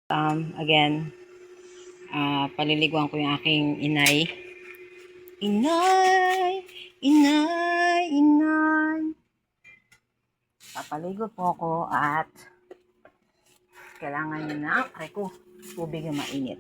Again, paliliguan ko yung aking inay. Inay, inay, inay. Papaligo po ako at kailangan nyo na, aray ko, tubig na mainit.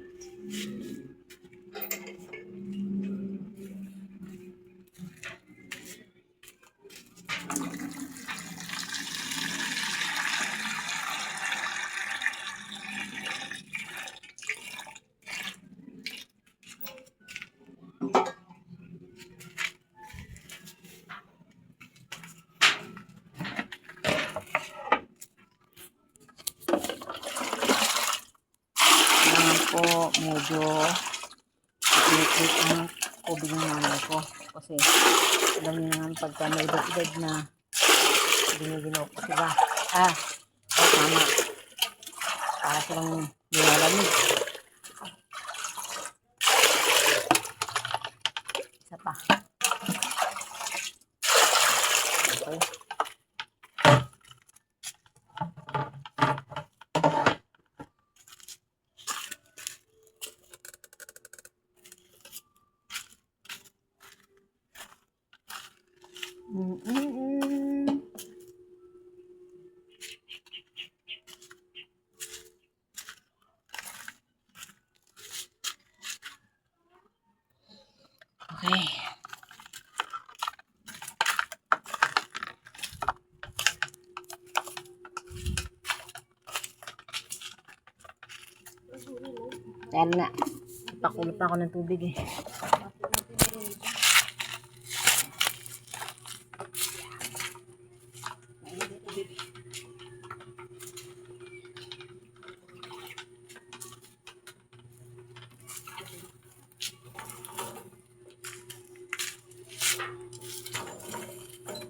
Po medyo liquid ang tubig ng nanay ko kasi alam niyo naman pagka may edad na giniginaw ko sila tama para silang nilalamig. Isa pa okay. Okay. Dahil na, pakulot pa ako ng tubig eh.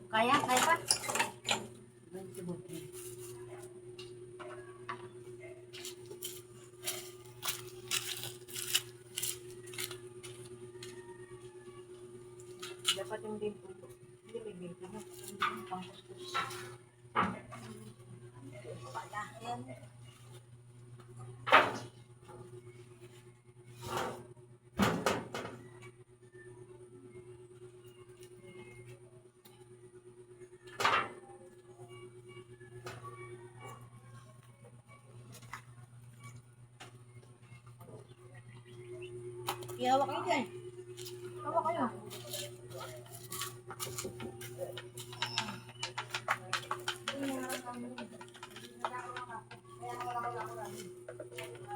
Kaya pa? Dapat yung bimpo. Hindi may bimpo na. Pangkuskus. Pala. Ayan. Ihawak kayo dyan. Hawak kayo.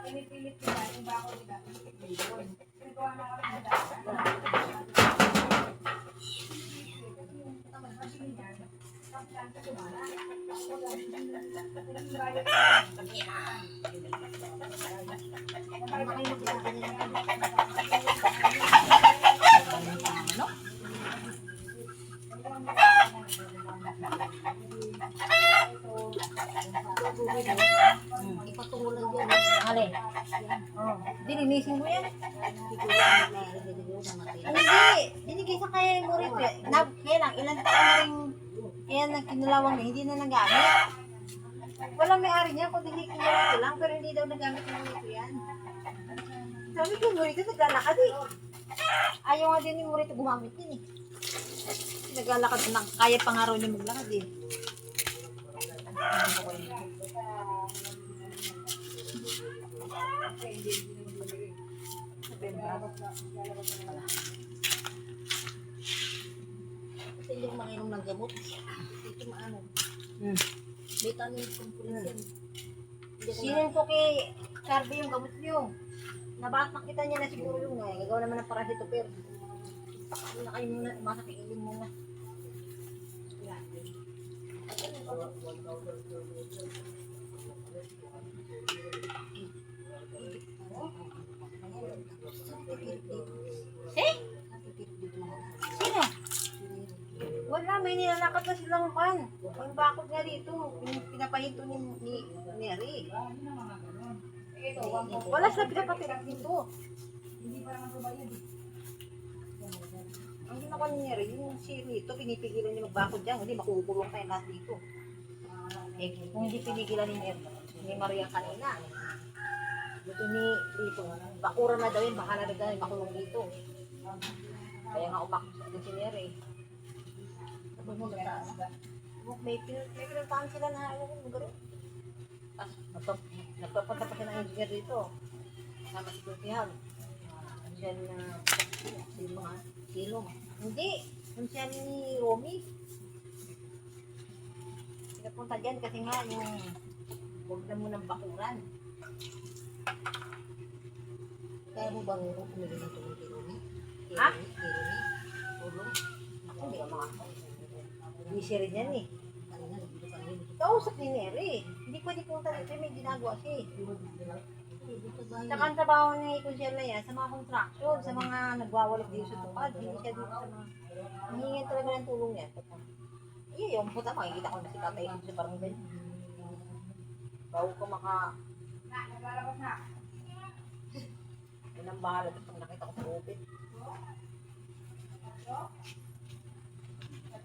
Pinipilit ko na yung bako nila. Ipatuloy yun. Ale. Oh, dilinisin mo yan. Hindi. Binigay sa kaya yung murit. Kailang ilang taon na rin kaya nagkinulawang na hindi na nagamit. Walang may-ari niya kung hindi kinulawang lang pero hindi daw nagamit ng murito yan. Sabi ko yung murito naglalakad eh. Ayaw nga din yung murito gumamit din eh. Naglalakad na kaya pa nga raw niya maglakad eh. Kasi yung manginom ng gamot dito maano vitamin complement yan. Sinin ko kay Carby yung gamot niyo nabatak makita niya na siguro yung gagawa naman ng parasitopir na kayo muna masakiilin muna eh? Sino? Wala, may nilalakad na silang kan. Ang bakod nga dito, pinapahinto ni Mary. Wala sila pinapapirat dito. Ang ginawa ni Mary, yung si Rito, pinipigilan niya magbakod dyan. Hindi, makukulong tayo lahat dito. Eh, kung hindi pinigilan ni Mary, ni Maria kanina, dito. Bakura na daw yun, baka na rin makulong dito. Kaya nga umakot sa engineer eh. Tapos mo mataas. May pinuntahan sila na ano kung gano'n. Nagpapunta pa siya ng engineer dito. Sama si Kultihan. Diyan na si mga silong. Hindi. Yung siya ni Romy. Pinapunta dyan kasi nga yung huwag na mo ng bakuran. Kaya mo bang umili ng tulong kay Romy? Ha? Kay Romy? Tulong. Ako hindi ka mga busy rin yan eh. Kanina, nandito ka rin. Kausap ni Neri. Hindi pwede punta dito. May ginagawa siya eh. Dito ba Saka ang trabaho ni Kunsel na yan sa mga contraction, sa mga nagwawalog dito sa tukad. Hindi siya dito sa mga... Hingin talaga ng tulong yan. Iya, yung puta, makikita ko na si Tatay dito sa barangay. Bago ko maka... Yun ang bahala ito pag nakita ko sa ubit.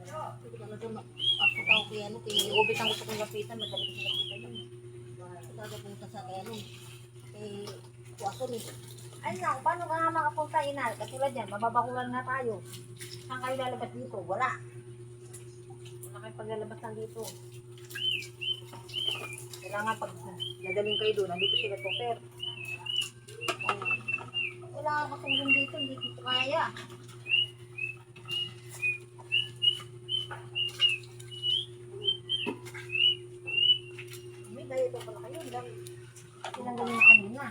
Hindi ka na doon ako kay ano, kay Yung ubit ang gusto kong lapitan, madali ko siya lapitan yun. talaga punta sa kay ano, kay Wason eh. Ay lang, paano ka nga makapunta inal? Katulad yan, mababakulan nga tayo. Saan kayo lalabas dito? Wala. Wala kayo paglalabas ng dito. Kailangan pag nadaling kayo doon, nandito sila Topper. Wala kang katulong dito, hindi ko kaya. May dahil pa pala kayo, dahil tinanggalin mo kanina.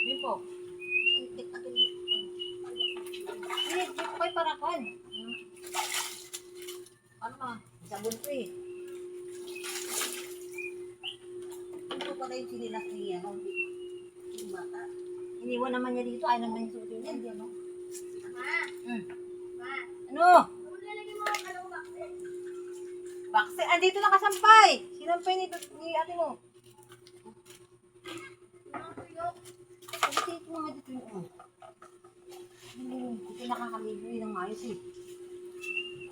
Yun po. Hindi, di ko kayo parakan. Ano ka? Sabon ko eh. Ito pala yung sinilas niya, ano, yung bata. Iniwan naman niya dito. Ayaw naman yung suotin niya. Hindi ano? Ma, Hmm. ma, Ano? kung lalagyan mo ang kalong bakit? Bakse. Andito nakasampay. Sinampay ni ate mo. Mga tuyo. Pag-take mo nga dito yung hindi nakakalibre ng ayos eh.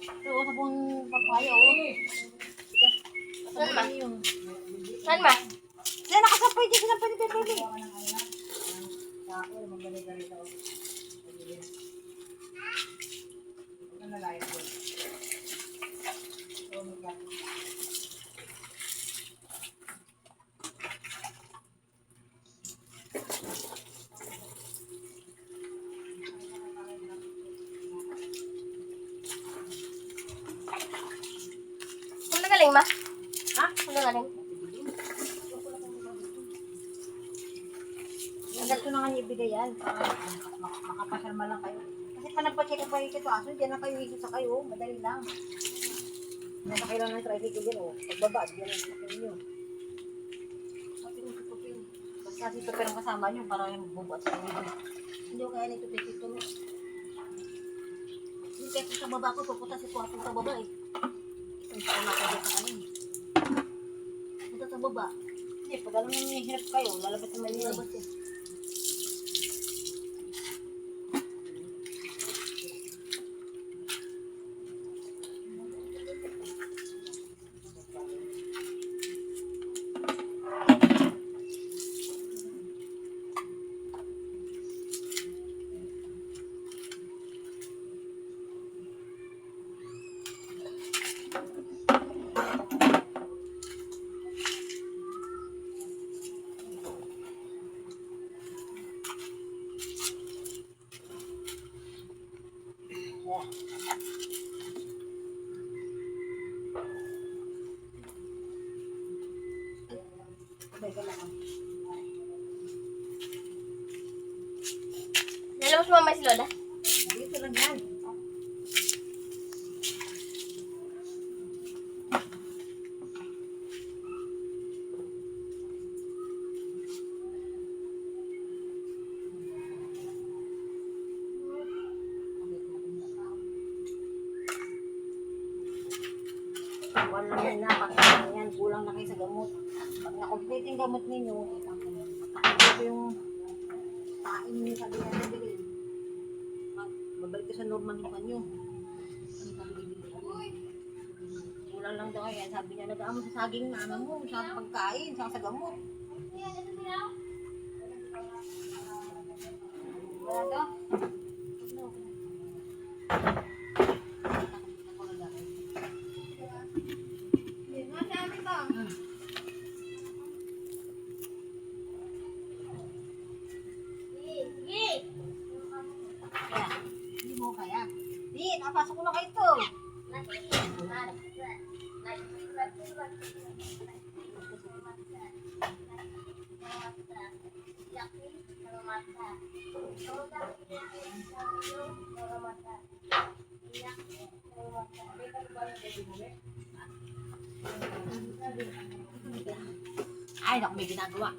Ito, sabon papaya oh. Saan ba? Sabon yun. Saan ba? Diyan nakasampay. Diyan sinampay ni Pepe. Kung nagaling ma? Ha? Kung nagaling? Agad ko na nga niya ibigay yan. Para makapasarma lang kayo. Kasi pa nagpa-check up kayo kito aso, diyan na kayo ikot sa kayo. Madali lang. Nasa kayo lang ng tricycle yan oh. Pagbaba, diyan ang sakay nyo. Basta si Pepe ang kasama nyo para yung bubuat sa inyo. Hindi ko kaya nito pipito mo. Yung kaya sa baba ko, pupunta si Tuwapo sa baba eh. Isang sa mga kaya sa kanin. Punta sa baba. Hindi, pag alam nyo hirap kayo, lalabas naman yun. Labas eh. Lalabas mo mamay si Lola? Dito lang yan. Wala na na, pag yan, kulang na kayo sa gamot. Pag na-complete yung gamot ninyo, ito yung kain niyo sabi niya na bilhin. Babalik ko sa normal yung panyo. Kulang lang daw yan. Sabi niya, nag-aamo sa saging na ano mo, sa pagkain, sa gamot. Wala daw. Hindi mo kaya. Di, nakapasok ko na kayo ito. Ay, naku, may ginagawa.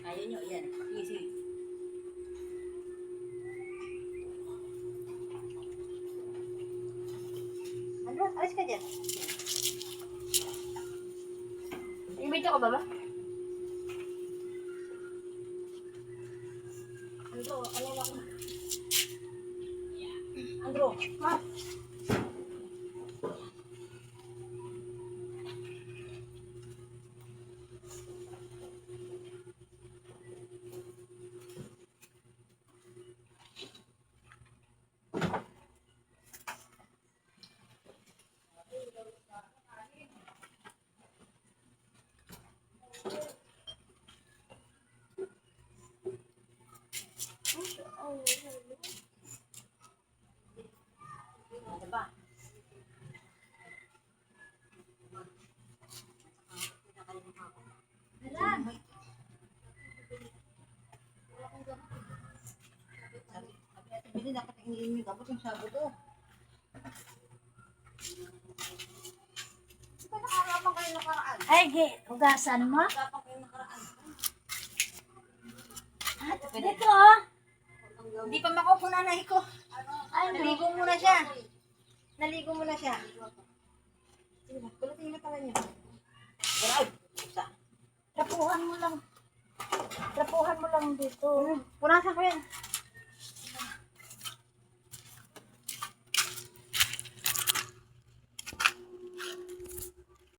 Ayaw nyo, yan. Easy. Andro, alis ka dyan. Ibig ko ba ba? Andro, ano ako? Andro, ma. Ano ba? Sabi dapat iniin yung gamot yung Sabado. Di ba nakarapan kayo nakaraan? Ay, hugasan mo? Nakarapan kayo nakaraan. Dito oh. Hindi pa makaupo nanay ko. Ay, Naligo muna siya. Naligo muna siya. Sige na, kulutin yung katawan niya. Wala, isa. Trapuhan mo lang. Trapuhan mo lang dito. Punasan ko yan.